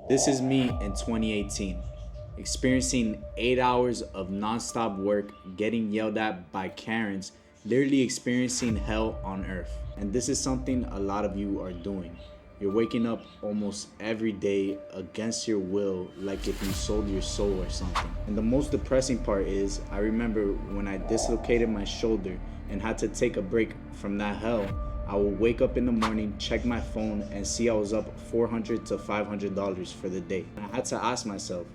This is me in 2018, experiencing 8 hours of non-stop work, getting yelled at by Karens, literally experiencing hell on earth. And this is something a lot of you are doing. You're waking up almost every day against your will, like if you sold your soul or something. And the most depressing part is, I remember when I dislocated my shoulder and had to take a break from that hell. I would wake up in the morning, check my phone, and see I was up $400 to $500 for the day. And I had to ask myself,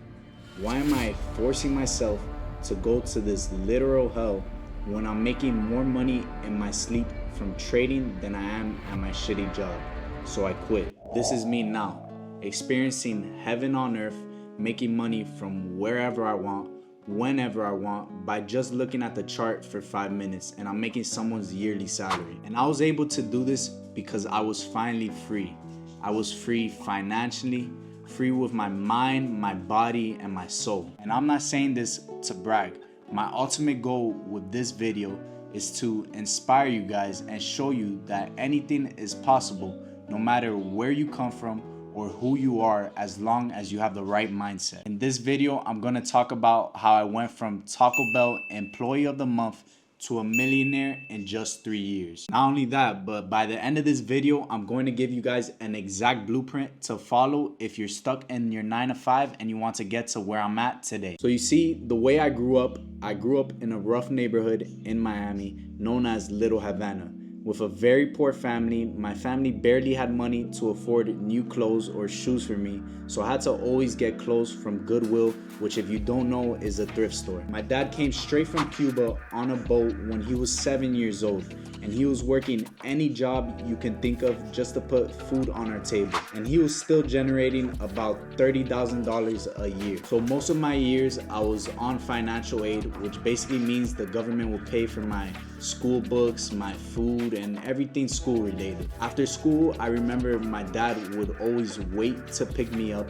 why am I forcing myself to go to this literal hell when I'm making more money in my sleep from trading than I am at my shitty job? So I quit. This is me now, experiencing heaven on earth, making money from wherever I want, whenever I want, by just looking at the chart for 5 minutes, and I'm making someone's yearly salary. And I was able to do this because I was finally free. I was free financially, free with my mind, my body, and my soul. And I'm not saying this to brag. My ultimate goal with this video is to inspire you guys and show you that anything is possible, no matter where you come from or who you are, as long as you have the right mindset. In this video, I'm gonna talk about how I went from Tacobell Employee of the Month to a millionaire in just 3 years. Not only that, but by the end of this video, I'm going to give you guys an exact blueprint to follow if you're stuck in your 9 to 5 and you want to get to where I'm at today. So you see, the way I grew up in a rough neighborhood in Miami known as Little Havana. With a very poor family, my family barely had money to afford new clothes or shoes for me, so I had to always get clothes from Goodwill, which if you don't know is a thrift store. My dad came straight from Cuba on a boat when he was 7 years old, and he was working any job you can think of just to put food on our table. And he was still generating about $30,000 a year. So most of my years I was on financial aid, which basically means the government will pay for my school books, my food, and everything school related. After school, I remember my dad would always wait to pick me up,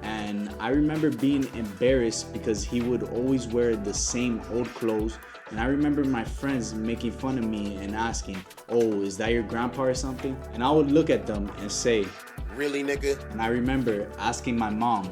and I remember being embarrassed because he would always wear the same old clothes. And I remember my friends making fun of me and asking, "Oh, is that your grandpa or something?" And I would look at them and say, "Really, nigga?" And I remember asking my mom,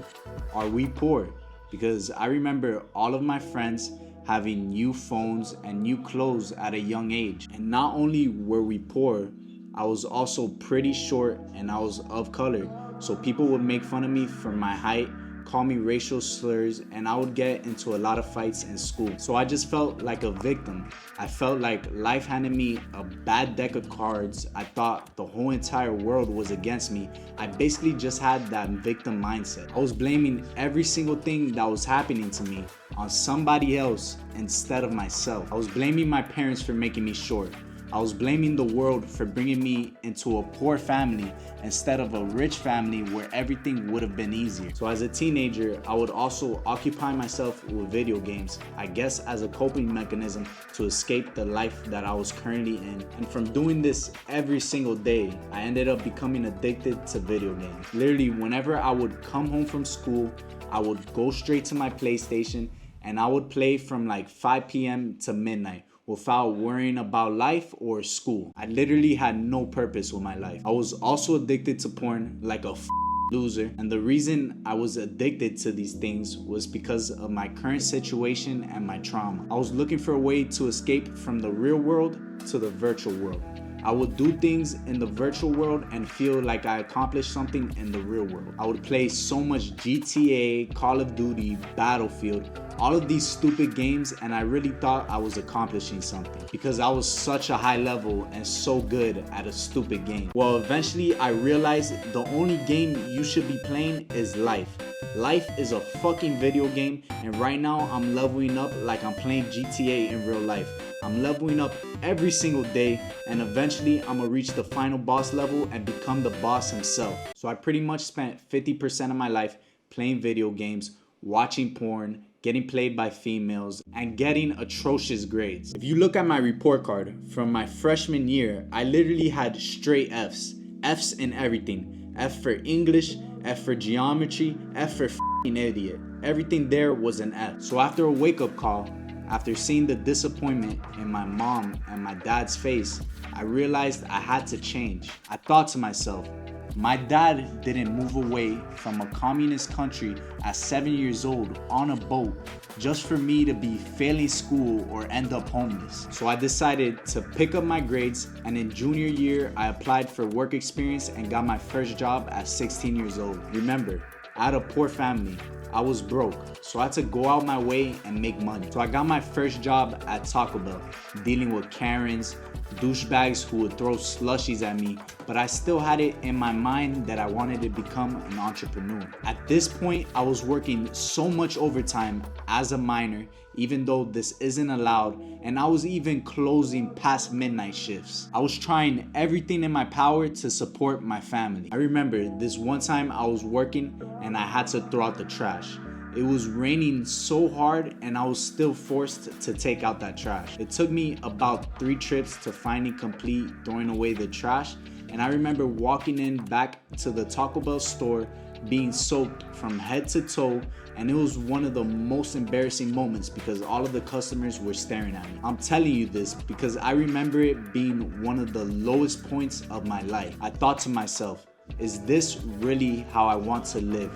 "Are we poor?" Because I remember all of my friends having new phones and new clothes at a young age. And not only were we poor, I was also pretty short and I was of color. So people would make fun of me for my height, call me racial slurs, and I would get into a lot of fights in school. So I just felt like a victim. I felt like life handed me a bad deck of cards. I thought the whole entire world was against me. I basically just had that victim mindset. I was blaming every single thing that was happening to me on somebody else instead of myself. I was blaming my parents for making me short. I was blaming the world for bringing me into a poor family instead of a rich family where everything would have been easier. So as a teenager, I would also occupy myself with video games, I guess as a coping mechanism to escape the life that I was currently in. And from doing this every single day, I ended up becoming addicted to video games. Literally, whenever I would come home from school, I would go straight to my PlayStation and I would play from like 5 p.m. to midnight without worrying about life or school. I literally had no purpose with my life. I was also addicted to porn like a loser. And the reason I was addicted to these things was because of my current situation and my trauma. I was looking for a way to escape from the real world to the virtual world. I would do things in the virtual world and feel like I accomplished something in the real world. I would play so much GTA, Call of Duty, Battlefield, all of these stupid games, and I really thought I was accomplishing something because I was such a high level and so good at a stupid game. Well, eventually I realized the only game you should be playing is life. Life is a fucking video game, and right now I'm leveling up like I'm playing GTA in real life. I'm leveling up every single day, and eventually I'm gonna reach the final boss level and become the boss himself. So I pretty much spent 50% of my life playing video games, watching porn, getting played by females, and getting atrocious grades. If you look at my report card from my freshman year, I literally had straight F's. F's in everything. F for English, F for geometry, F for f***ing idiot. Everything there was an F. So after a wake-up call, after seeing the disappointment in my mom and my dad's face, I realized I had to change. I thought to myself, My dad didn't move away from a communist country at 7 years old on a boat just for me to be failing school or end up homeless. So I decided to pick up my grades, and in junior year, I applied for work experience and got my first job at 16 years old. Remember, I had a poor family. I was broke, so I had to go out my way and make money. So I got my first job at Tacobell, dealing with Karens, douchebags who would throw slushies at me, but I still had it in my mind that I wanted to become an entrepreneur. At this point, I was working so much overtime as a minor, even though this isn't allowed, and I was even closing past midnight shifts. I was trying everything in my power to support my family. I remember this one time I was working and I had to throw out the trash. It was raining so hard and I was still forced to take out that trash. It took me about 3 trips to finally complete throwing away the trash, and I remember walking in back to the Taco Bell store being soaked from head to toe, and it was one of the most embarrassing moments because all of the customers were staring at me. I'm telling you this because I remember it being one of the lowest points of my life. I thought to myself, is this really how I want to live?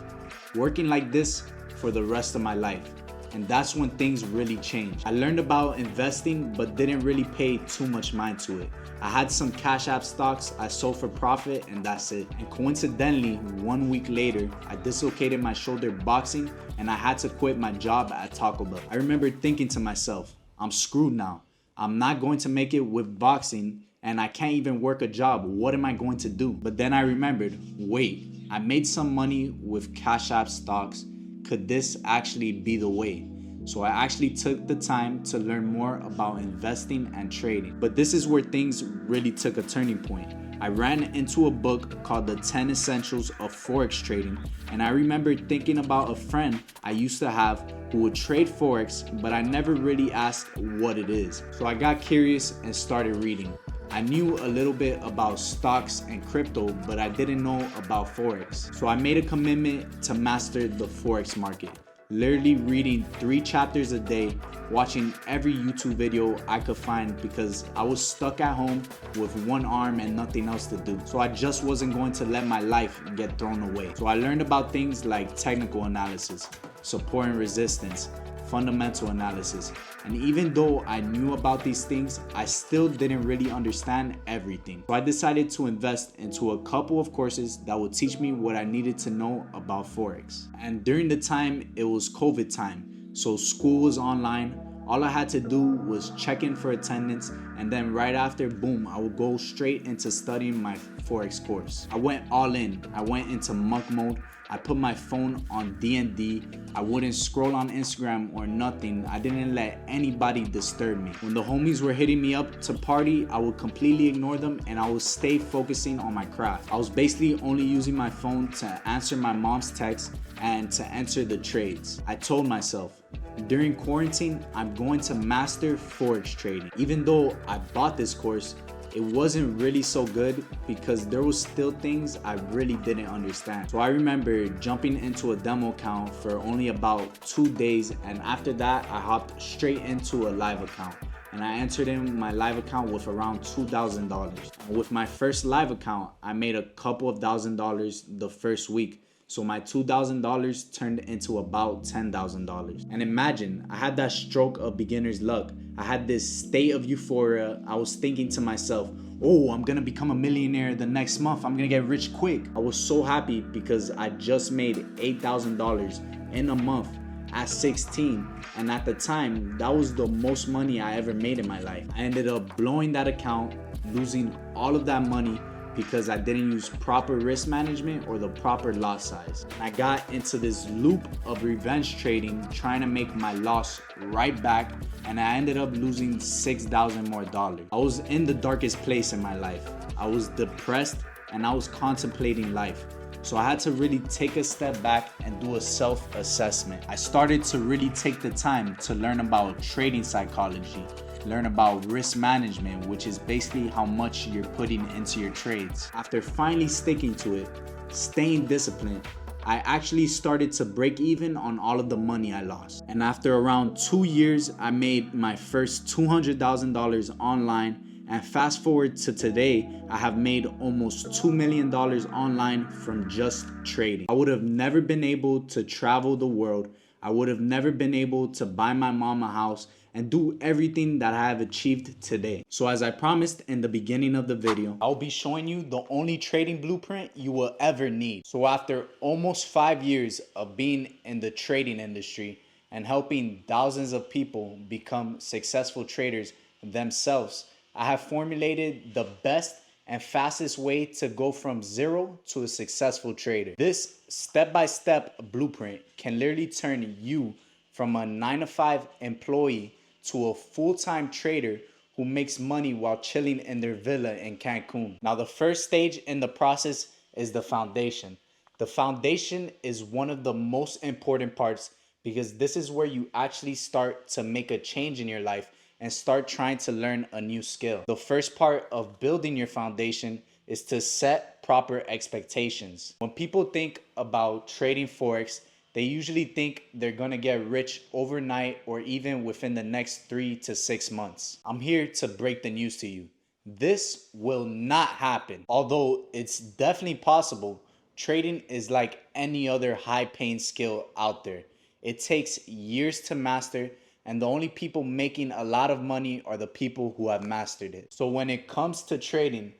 Working like this for the rest of my life? And that's when things really changed. I learned about investing but didn't really pay too much mind to it. I had some Cash App stocks I sold for profit, and that's it. And coincidentally, 1 week later, I dislocated my shoulder boxing and I had to quit my job at Taco Bell. I remember thinking to myself, I'm screwed now. I'm not going to make it with boxing and I can't even work a job. What am I going to do? But then I remembered, wait, I made some money with Cash App stocks. Could this actually be the way? So I actually took the time to learn more about investing and trading. But this is where things really took a turning point. I ran into a book called The 10 Essentials of Forex Trading, and I remember thinking about a friend I used to have who would trade Forex, but I never really asked what it is. So I got curious and started reading. I knew a little bit about stocks and crypto, but I didn't know about Forex. So I made a commitment to master the Forex market. Literally reading 3 chapters a day, watching every YouTube video I could find because I was stuck at home with one arm and nothing else to do. So I just wasn't going to let my life get thrown away. So I learned about things like technical analysis, support and resistance, fundamental analysis. And even though I knew about these things, I still didn't really understand everything. So I decided to invest into a couple of courses that would teach me what I needed to know about Forex. And during the time, it was COVID time, so school was online. All I had to do was check in for attendance, and then right after, boom, I would go straight into studying my Forex course. I went all in. I went into monk mode. I put my phone on D&D. I wouldn't scroll on Instagram or nothing. I didn't let anybody disturb me. When the homies were hitting me up to party, I would completely ignore them and I would stay focusing on my craft. I was basically only using my phone to answer my mom's texts and to enter the trades. I told myself, during quarantine, I'm going to master Forex trading. Even though I bought this course, it wasn't really so good because there was still things I really didn't understand. So I remember jumping into a demo account for only about 2 days, and after that I hopped straight into a live account. And I entered in my live account with around $2,000. With my first live account, I made a couple of $1,000s the first week. So my $2,000 turned into about $10,000. And imagine, I had that stroke of beginner's luck. I had this state of euphoria. I was thinking to myself, oh, I'm gonna become a millionaire the next month. I'm gonna get rich quick. I was so happy because I just made $8,000 in a month at 16. And at the time, that was the most money I ever made in my life. I ended up blowing that account, losing all of that money because I didn't use proper risk management or the proper lot size. I got into this loop of revenge trading, trying to make my loss right back, and I ended up losing $6,000 more. I was in the darkest place in my life. I was depressed and I was contemplating life. So I had to really take a step back and do a self-assessment. I started to really take the time to learn about trading psychology, learn about risk management, which is basically how much you're putting into your trades. After finally sticking to it, staying disciplined, I actually started to break even on all of the money I lost. And after around 2 years, I made my first $200,000 online, And fast forward to today, I have made almost $2 million online from just trading. I would have never been able to travel the world. I would have never been able to buy my mom a house and do everything that I have achieved today. So as I promised in the beginning of the video, I'll be showing you the only trading blueprint you will ever need. So after almost 5 years of being in the trading industry and helping thousands of people become successful traders themselves, I have formulated the best and fastest way to go from zero to a successful trader. This step-by-step blueprint can literally turn you from a 9-to-5 employee to a full-time trader who makes money while chilling in their villa in Cancun. Now, the first stage in the process is the foundation. The foundation is one of the most important parts because this is where you actually start to make a change in your life and start trying to learn a new skill. The first part of building your foundation is to set proper expectations. When people think about trading forex, they usually think they're gonna get rich overnight or even within the next 3 to 6 months. I'm here to break the news to you. This will not happen. Although it's definitely possible, trading is like any other high-paying skill out there. It takes years to master, and the only people making a lot of money are the people who have mastered it. So when it comes to trading,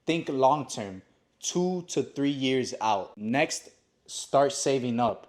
think long term, 2 to 3 years out. Next, start saving up.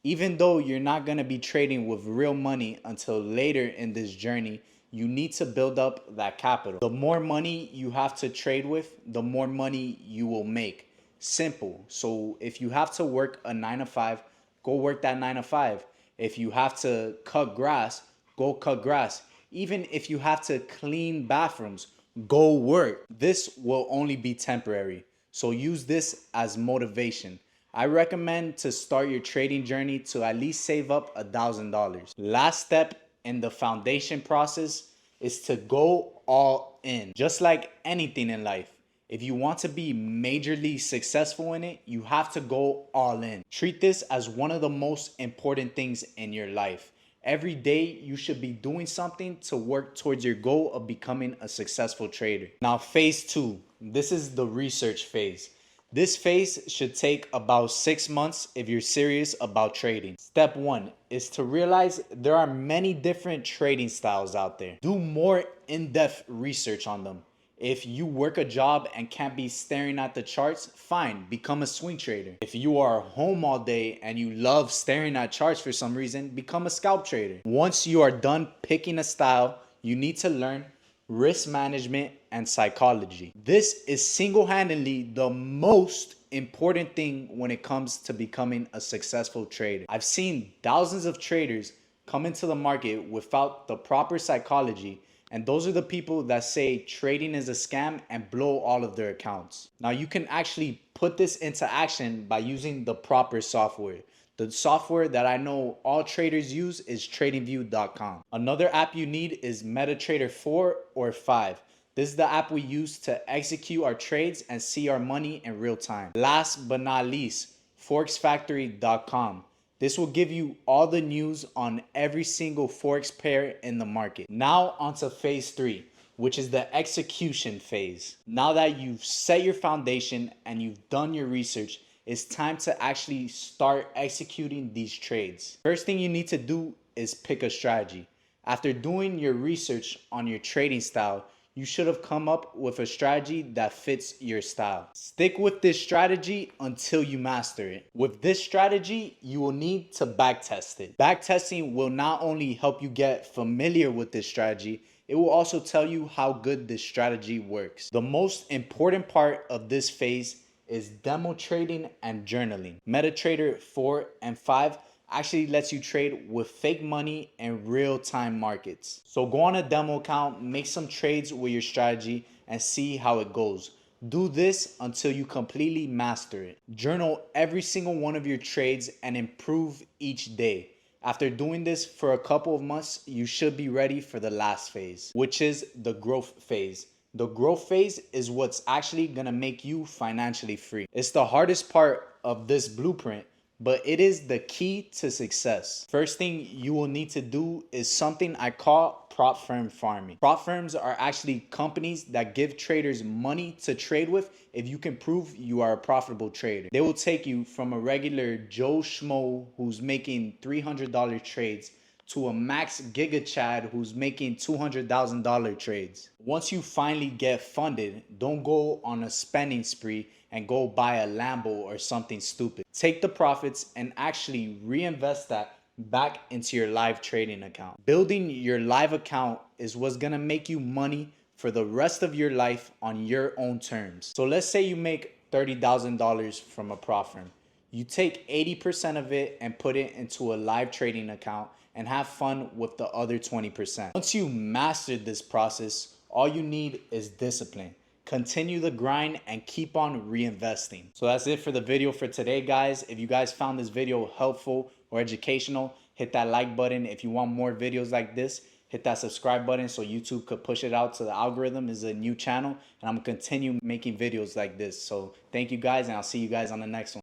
Even though you're not going to be trading with real money until later in this journey, you need to build up that capital. The more money you have to trade with, the more money you will make. Simple. So if you have to work a 9-to-5, go work that 9-to-5. If you have to cut grass, go cut grass. Even if you have to clean bathrooms, go work. This will only be temporary. So use this as motivation. I recommend to start your trading journey to at least save up $1,000. Last step in the foundation process is to go all in. Just like anything in life, if you want to be majorly successful in it, you have to go all in. Treat this as one of the most important things in your life. Every day, you should be doing something to work towards your goal of becoming a successful trader. Now, phase 2, this is the research phase. This phase should take about 6 months if you're serious about trading. Step 1 is to realize there are many different trading styles out there. Do more in-depth research on them. If you work a job and can't be staring at the charts, fine, become a swing trader. If you are home all day and you love staring at charts for some reason, become a scalp trader. Once you are done picking a style, you need to learn risk management and psychology. This is single-handedly the most important thing when it comes to becoming a successful trader. I've seen thousands of traders come into the market without the proper psychology, and those are the people that say trading is a scam and blow all of their accounts. Now you can actually put this into action by using the proper software. The software that I know all traders use is tradingview.com. Another app you need is MetaTrader 4 or 5. This is the app we use to execute our trades and see our money in real time. Last but not least, forexfactory.com. This will give you all the news on every single forex pair in the market. Now onto phase 3, which is the execution phase. Now that you've set your foundation and you've done your research, it's time to actually start executing these trades. First thing you need to do is pick a strategy. After doing your research on your trading style, you should have come up with a strategy that fits your style. Stick with this strategy until you master it. With this strategy, you will need to backtest it. Backtesting will not only help you get familiar with this strategy, it will also tell you how good this strategy works. The most important part of this phase is demo trading and journaling. MetaTrader 4 and 5 actually lets you trade with fake money in real-time markets. So go on a demo account, make some trades with your strategy, and see how it goes. Do this until you completely master it. Journal every single one of your trades and improve each day. After doing this for a couple of months, you should be ready for the last phase, which is the growth phase. The growth phase is what's actually gonna make you financially free. It's the hardest part of this blueprint, but it is the key to success. First thing you will need to do is something I call prop firm farming. Prop firms are actually companies that give traders money to trade with if you can prove you are a profitable trader. They will take you from a regular Joe Schmo who's making $300 trades to a max Giga Chad who's making $200,000 trades. Once you finally get funded, don't go on a spending spree and go buy a Lambo or something stupid. Take the profits and actually reinvest that back into your live trading account. Building your live account is what's gonna make you money for the rest of your life on your own terms. So let's say you make $30,000 from a prop firm. You take 80% of it and put it into a live trading account and have fun with the other 20%. Once you master this process, all you need is discipline. Continue the grind and keep on reinvesting. So that's it for the video for today, guys. If you guys found this video helpful or educational, hit that like button. If you want more videos like this, hit that subscribe button so YouTube could push it out to the algorithm. This is a new channel and I'm gonna continue making videos like this. So thank you guys, and I'll see you guys on the next one.